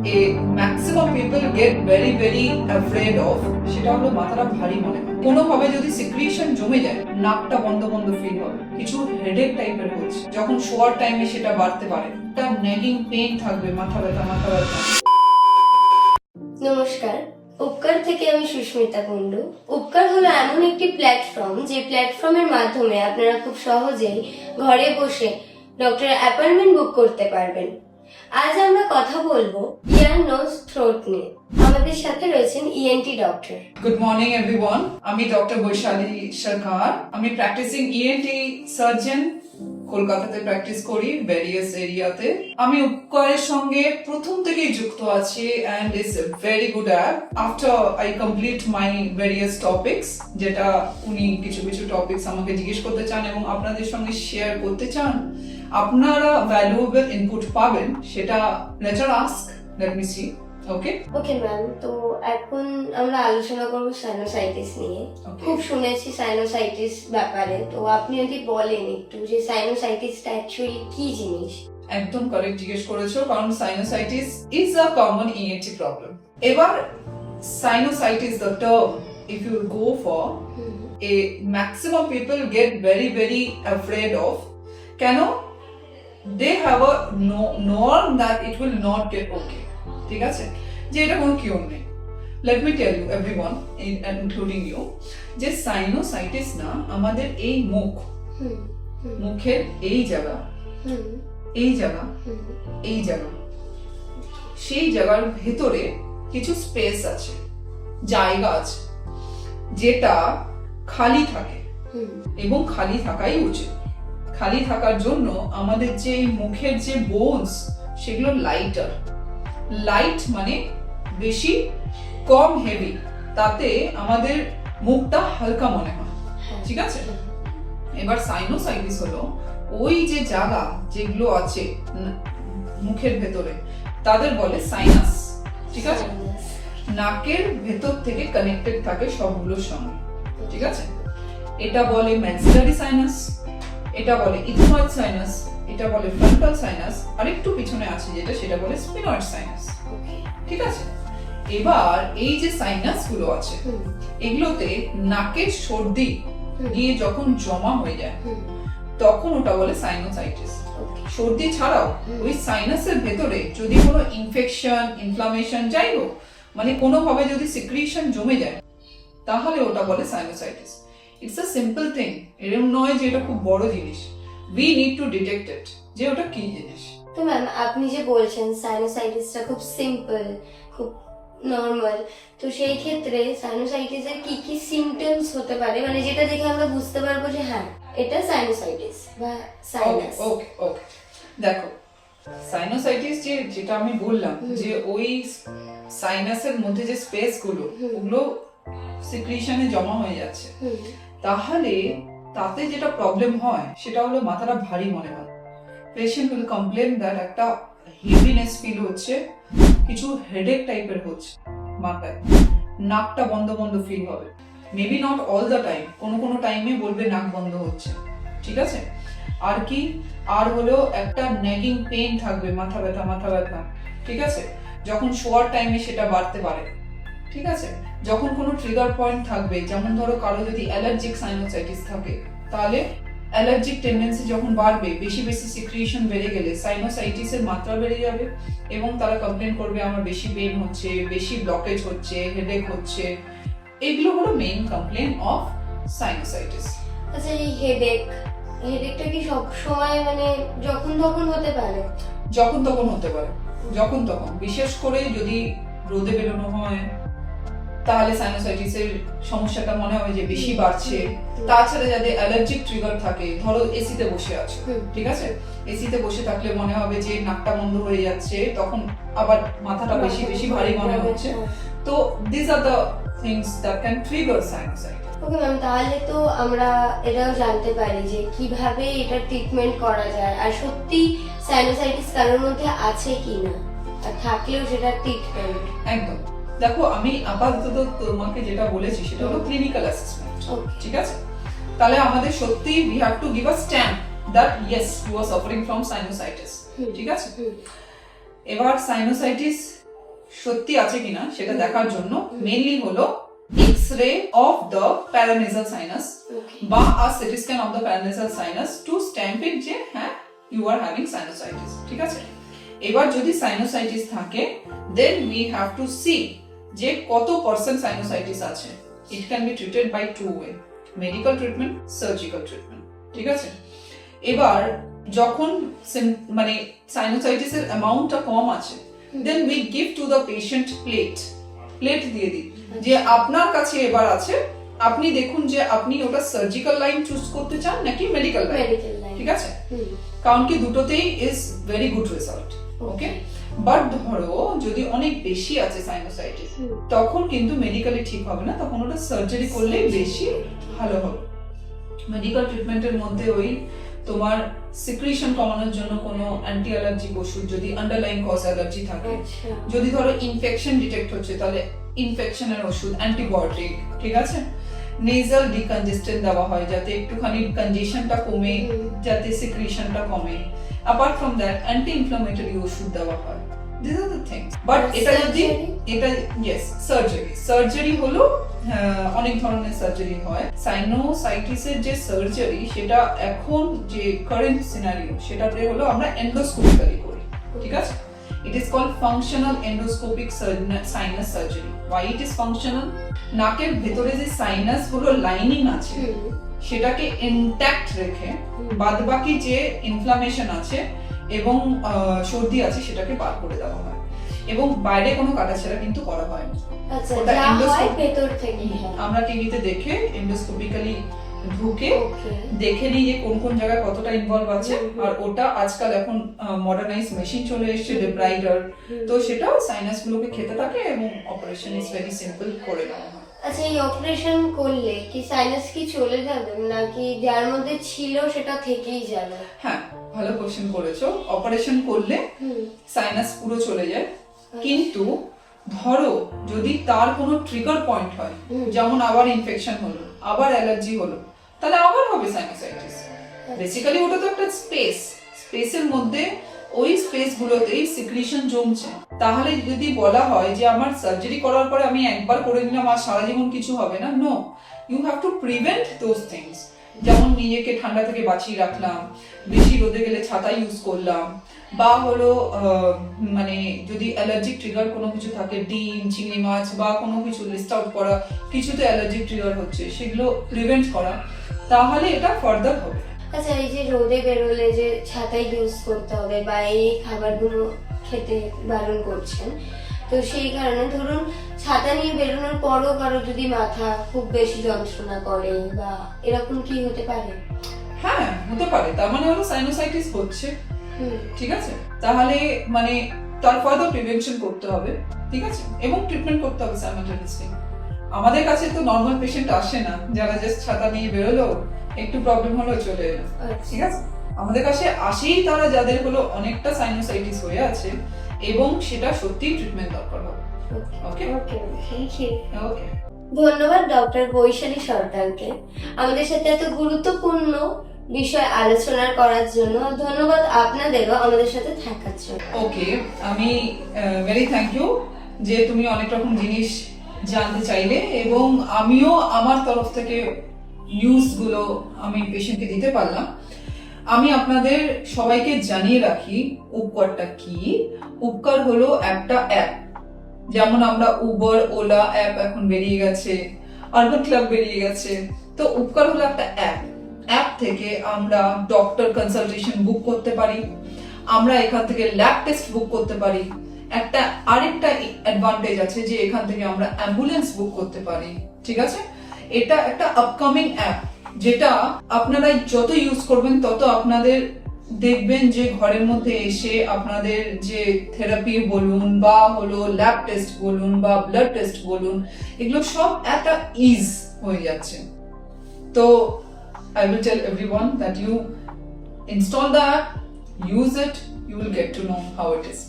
Maximum people get very very afraid of, সেটা হলো মাথাটা ভারী মনে হয়। কোনোভাবে যদি সিক্রিশন জমে যায়, নাকটা বন্ধ বন্ধ ফিল হবে, কিছু হেডেক টাইপের হচ্ছে, যখন শোয়ার টাইমে সেটা বাড়তে পারে, একটা নেগিং পেইন থাকবে, মাথা ব্যথা। নমস্কার, উপকার থেকে আমি সুস্মিতা কুণ্ডু। উপকার হলো এমন একটি প্ল্যাটফর্ম, যে প্ল্যাটফর্মের মাধ্যমে আপনারা খুব সহজেই ঘরে বসে ডক্টরের অ্যাপয়েন্টমেন্ট বুক করতে পারবেন। আজ আমরা কথা বলবো ইয়ার নোজ থ্রোট নিয়ে। আমাদের সাথে রয়েছেন ENT doctor. Good morning everyone, আমি ডক্টর বৈশালী সরকার। আমি প্র্যাকটিসিং ইএনটি সার্জন, কলকাতাতে প্র্যাকটিস করি ভেরিয়াস এরিয়াতে। আমি উপকারের সঙ্গে প্রথম থেকেই যুক্ত আছি and it's a very good app. After I complete my various topics, যেটা উনি কিছু কিছু টপিকস আমাকে জিজ্ঞেস করতে চান এবং আপনাদের সঙ্গে শেয়ার করতে চান, আপনারা ভ্যালুয়েবল ইনপুট পাবেন, সেটা later ask, let me see. Okay okay ma'am, তো এখন আমরা আলোচনা করব সাইনোসাইটিস নিয়ে। খুব শুনেছি সাইনোসাইটিস ব্যাপারে, তো আপনি যদি বলেন একটু যে সাইনোসাইটিসটা অ্যাকচুয়ালি কি জিনিস। একদম কারেক্ট জিজ্ঞেস করেছো, কারণ sinusitis is a common ENT problem. এবার sinusitis the term if you go for a maximum people get very very afraid of, কেন? they have a norm that it will not get okay, ঠিক আছে, যে এটা কোনো কিউর নেই। let me tell you everyone including you, যে sinusitis না আমাদের এই মুখের এই জায়গা, এই জায়গা, এই জায়গা, সেই জায়গার ভেতরে কিছু স্পেস আছে, জায়গা আছে, যেটা খালি থাকে এবং খালি থাকাই উচিত। খালি থাকার জন্য আমাদের যে মুখের যে বোনস, সেগুলো লাইটার, লাইট মানে বেশি, কম হেভি, তাতে আমাদের মুখটা হালকা মনে হয়, ঠিক আছে। এবার সাইনোসাইটিস হলো ওই যে জায়গা যেগুলো আছে মুখের ভেতরে, তাদের বলে সাইনাস, ঠিক আছে। নাকের ভেতর থেকে কানেক্টেড থাকে সবগুলোর সঙ্গে, ঠিক আছে। এটা বলে ম্যাক্সিলারি সাইনাস, এটা বলে ইথময়েড সাইনাস, এটা বলে ফ্রন্টাল সাইনাস, আর একটু পিছনে আছে যেটা, সেটা বলে স্পিনয়েড সাইনাস, ঠিক আছে। এবার এই যে সাইনাস গুলো আছে, এগুলোতে নাকের সর্দি গিয়ে যখন জমা হয়ে যায়, তখন ওটা বলে সাইনোসাইটিস। সর্দি ছাড়াও ওই সাইনাসের ভেতরে যদি কোনো ইনফেকশন, ইনফ্লামেশন, যাই হোক, মানে কোনোভাবে যদি সিক্রিশন জমে যায়, তাহলে ওটা বলে sinusitis. It's a simple thing, এরকম নয় যে এটা খুব বড় জিনিস। উই নিড টু ডিটেক্ট ইট, যে ওটা কি জিনিস। তো ম্যাম, আপনি যে বলছেন সাইনোসাইটিসটা খুব সিম্পল, খুব নর্মাল, তো সেই ক্ষেত্রে সাইনোসাইটিসের কি কি সিমটমস হতে পারে, মানে যেটা দেখে আমরা বুঝতে পারবো যে হ্যাঁ এটা সাইনোসাইটিস বা সাইনাস। ওকে ওকে, দেখো সাইনোসাইটিস যেটা আমি বললাম, যে ওই সাইনাসের মধ্যে যে স্পেস গুলো, ওগুলো সিক্রিশনে জমা হয়ে যাচ্ছে, তাহলে তাতে যেটা প্রবলেম হয় সেটা হলো মাথাটা ভারী মনে হয়। পেশেন্ট উইল কমপ্লেন দ্যাট একটা হেভিনেস ফিল হচ্ছে, কিছু হেডেক টাইপের হচ্ছে মাথায়, নাকটা বন্ধ বন্ধ ফিল হবে, maybe not all the time, কোনো টাইমে বলবে নাক বন্ধ হচ্ছে, ঠিক আছে। আর কি, আর হলো একটা নেগিং পেইন থাকবে, মাথা ব্যথা, ঠিক আছে, যখন শোয়ার টাইমে সেটা বাড়তে পারে, ঠিক আছে। যখন কোনো ট্রিগার পয়েন্ট থাকবে, যেমন ধরো কারো যদি অ্যালার্জিক সাইনোসাইটিস থাকে, তাহলে অ্যালার্জিক টেন্ডেন্সি যখন বাড়বে, বেশি সিক্রিয়েশন বেড়ে গেলে সাইনোসাইটিসের মাত্রা বেড়ে যাবে এবং তারা কমপ্লেন করবে আমার বেশি পেইন হচ্ছে, বেশি ব্লকেজ হচ্ছে, হেডেক হচ্ছে। এগুলো হলো মেইন কমপ্লেন অফ সাইনোসাইটিস। আচ্ছা, এই হেডেকটা কি সব সময় মানে যখন তখন হতে পারে? যখন তখন হতে পারে, যখন তখন, বিশেষ করে যদি রোদে বেরোনো হয়, তাহলে সাইনোসাইটিসের সমস্যাটা মনে হয় যে বেশি বাড়ছে। তাছাড়া যাদের অ্যালার্জিক ট্রিগার থাকে, ধরো এসিতে বসে আছো, ঠিক আছে, এসিতে বসে থাকলে মনে হবে যে নাকটা বন্ধ হয়ে যাচ্ছে, তখন আবার মাথাটা বেশি ভারী মনে হচ্ছে। তো this are the things that can trigger sinusitis. Okay ma'am, তাহলে তো আমরা এটাও জানতে পারি যে কিভাবে এটা ট্রিটমেন্ট করা যায়, আর সত্যি সাইনোসাইটিস কারোর মধ্যে আছে কিনা, আর থাকলেও সেটা ট্রিটমেন্ট। একদম, দেখো আমি আপাতত তোমাকে যেটা বলেছি সেটা হলো ক্লিনিক্যাল অ্যাসেসমেন্ট, ঠিক আছে। তাহলে আমাদের সত্যি we have to give a stamp that yes you are suffering from sinusitis, ঠিক আছে। এবার সাইনোসাইটিস সত্যি আছে কিনা সেটা দেখার জন্য মেইনলি হলো x-ray of the paranasal sinus বা a CT scan of the paranasal sinus to stamp it যে হ্যাঁ ইউ আর হ্যাভিং সাইনোসাইটিস। ঠিক আছে, এবার যদি সাইনোসাইটিস থাকে then we have to see যে কত পার্সেন্ট সাইনোসাইটিস আছে। It can be treated by two way, medical treatment, surgical treatment. ঠিক আছে, এবার যখন মানে সাইনোসাইটিসের অ্যামাউন্টটা কম আছে then we give to the patient plate দিয়ে দিই যে আপনার কাছে এবার আছে, আপনি দেখুন যে আপনি ওটা সার্জিক্যাল লাইন চুজ করতে চান নাকি মেডিকেল লাইন। ঠিক আছে, কারণ কি দুটোতেই is very good result. Okay, but ধরো যদি অনেক বেশি আছে সাইনোসাইটিস তখন কিন্তু মেডিকেলি ঠিক হবে না, তখন ওটা সার্জারি করলে বেশি ভালো হবে। মেডিকেল ট্রিটমেন্টের মধ্যে ওই তোমার সিক্রিশন কমানোর জন্য কোনো অ্যান্টি অ্যালার্জিক ওষুধ, যদি আন্ডারলাইন কজ অ্যালার্জি থাকে, যদি ধরো ইনফেকশন ডিটেক্ট হচ্ছে তাহলে ইনফেকশনের ওষুধ, অ্যান্টিবায়োটিক। ঠিক আছে, নেজাল ডিকনজেস্টেন্ট দেওয়া হয় যাতে একটুখানি কনজেশনটা কমে, যাতে সিক্রিশনটা কমে। Apart from that anti inflammatory ওষুধ দেওয়া হয়। This are the things. But এটা যদি ইয়েস সার্জারি হলো অনেক ধরনের সার্জারি হয়। সাইনোসাইটিসের যে সার্জারি সেটা এখন যে কারেন্ট সিনারিও সেটাতে হলো আমরা এন্ডোস্কোপিক্যালি করি। ঠিক আছে, it is called functional endoscopic sinus surgery. Why it is functional? নাকের ভেতরে যে সাইনাস গুলো লাইনিং আছে সেটাকে ইনট্যাক্ট রেখে বাদবাকি যে ইনফ্লামেশন আছে এবং সর্দি আছে সেটাকে বাদ করে দেওয়া হয়, এবং বাইরে কোনো কাটাছেঁড়া কিন্তু করা হয় না। আচ্ছা, যা হয় ভেতর থেকে আমরা টিভিতে দেখে এন্ডোস্কোপিক্যালি ঢুকে দেখে নিই যে কোন কোন জায়গায় কতটা ইনভলভ আছে, আর ওটা আজকাল এখন মডার্নাইজ মেশিন চলে এসেছে ডেব্রাইডার, তো সেটা সাইনাস গুলোকে খেতে থাকে এবং অপারেশন ইজ ভেরি সিম্পল করে নেওয়া হয়। আচ্ছা, এই অপারেশন করলে কি সাইনাস কি চলে যাবে নাকি যার মধ্যে ছিল সেটা থেকেই যাবে? হ্যাঁ, ভালো কোশ্চেন করেছো। অপারেশন করলে সাইনাস পুরো চলে যায়, কিন্তু ধরো যদি তার কোনো ট্রিগার পয়েন্ট হয়, যেমন আবার ইনফেকশন হলো, আবার অ্যালার্জি হলো, তাহলে আবার হবে সাইনোসাইটিস। বেসিক্যালি ওটা তো একটা স্পেসের মধ্যে ওই স্পেস গুলোতেই সিক্রিশন জমছে। তাহলে যদি বলা হয় যে আমার সার্জারি করার পরে আমি একবার করে নিলাম আর সারা জীবন কিছু হবে না, no, you have to prevent those things. যেমন নিজেকে ঠান্ডা থেকে বাঁচিয়ে রাখলাম, বেশি রোদে গেলে ছাতা ইউজ করলাম, বা হলো মানে যদি অ্যালার্জিক ট্রিগার কোনো কিছু থাকে, ডিম, চিংড়ি মাছ বা কোনো কিছু লিস্ট আউট করা, কিছুতে অ্যালার্জিক ট্রিগার হচ্ছে সেগুলো প্রিভেন্ট করা, তাহলে এটা ফার্দার হবে। আচ্ছা, এই যে রোদে বেরোলে যে ছাতা ইউজ করতে হবে বা এই খাবারগুলো খেতে বারণ করছেন, তো সেই কারণে ধরুন ছাতা নিয়ে বেরোনোর পরও কারো যদি মাথা খুব বেশি যন্ত্রণা করে বা এরকম কি হতে পারে? হ্যাঁ, হতে পারে। তার মানে হলো সাইনোসাইটিস হচ্ছে। ঠিক আছে, তাহলে মানে তার ফার্দার প্রিভেনশন করতে হবে। ঠিক আছে, এবং ট্রিটমেন্ট করতে হবে সাইমালটেনিয়াসলি। আমাদের কাছে তো নরমাল পেশেন্ট আসে না যারা জাস্ট ছাতা নিয়ে বেরোলো, একটু প্রবলেম হলো চলে এলো। ঠিক আছে, আমাদের কাছে আসেই তারা যাদের হলো অনেকটা সাইনোসাইটিস হয়ে আছে এবং সেটা সত্যিই ট্রিটমেন্ট দরকার হবে। ওকে ওকে, থ্যাংক ইউ। ওকে, ধন্যবাদ ডক্টর বৈশালী সরকারকে আমাদের সাথে এত গুরুত্বপূর্ণ বিষয় আলোচনা করার জন্য। ধন্যবাদ আপনাদেরও আমাদের সাথে থাকার জন্য। ওকে, আমি ভেরি থ্যাংক ইউ যে তুমি অনেক রকম জিনিস জানতে চাইলে, এবং আমিও আমার তরফ থেকে নিউজগুলো আমি পেশেন্টকে দিতে পারলাম। আমি আপনাদের সবাইকে জানিয়ে রাখি উপকারটা কি। উপকার হলো একটা অ্যাপ, যেমন আমরা উবার, ওলা অ্যাপ এখন বেরিয়ে গেছে, আরবান ক্লাব বেরিয়ে গেছে, তো উপকার হলো একটা অ্যাপ থেকে আমরা ডক্টর কনসালটেশন বুক করতে পারি, আমরা এখান থেকে ল্যাব টেস্ট বুক করতে পারি। আরেকটা অ্যাডভান্টেজ আছে যে এখান থেকে আমরা অ্যাম্বুলেন্স বুক করতে পারি। ঠিক আছে, এটা একটা আপকামিং অ্যাপ যেটা আপনারা যত ইউজ করবেন তত আপনাদের দেখবেন যে ঘরের মধ্যে এসে আপনাদের যে থেরাপি বলুন বা হলো ল্যাব টেস্ট বলুন বা ব্লাড টেস্ট বলুন, এগুলো সব একটা ইজ হয়ে যাচ্ছে। তো I will tell everyone that you install the app, use it, you will get to know how it is.